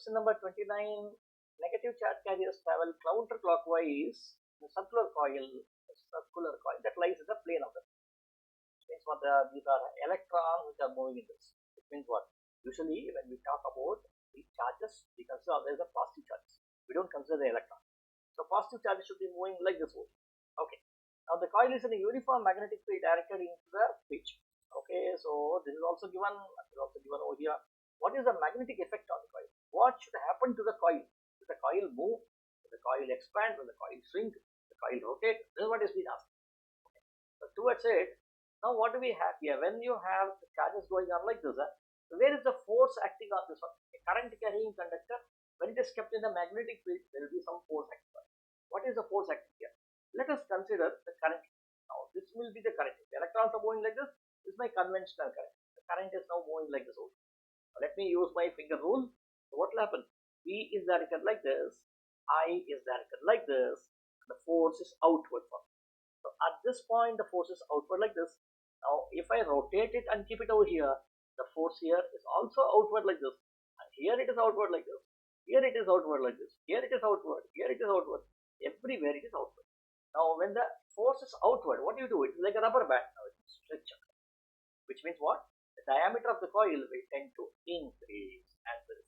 Question number 29. Negative charge carriers travel counter-clockwise in a circular coil that lies in the plane of the. Which means what? These are electrons which are moving in this. Which means what? Usually when we talk about the charges, we consider there is a positive charge. We don't consider the electron. So positive charges should be moving like this. Okay. Now the coil is in a uniform magnetic field directed into the pitch. Okay, so this is also given. Over here. What is the magnetic effect on the coil? What should happen to the coil? Will the coil move? Will the coil expand? Will the coil shrink? Will the coil rotate? This is what is being asked. Okay. So towards it, now what do we have here? When you have the charges going on like this, where is the force acting on this one? A current carrying conductor, when it is kept in the magnetic field, there will be some force acting on it. What is the force acting here? Let us consider the current. Now this will be the current. The electrons are moving like this. This is my conventional current. The current is now moving like this. Now let me use my finger rule. So what will happen? V is directed like this. I is directed like this. The force is outward. So at this point, the force is outward like this. Now if I rotate it and keep it over here, the force here is also outward like this. And here it is outward like this. Here it is outward like this. Here it is outward. Here it is outward. Everywhere it is outward. Now when the force is outward, what do you do? It's like a rubber band. Now it will stretch. Which means what? The diameter of the coil will tend to increase, and this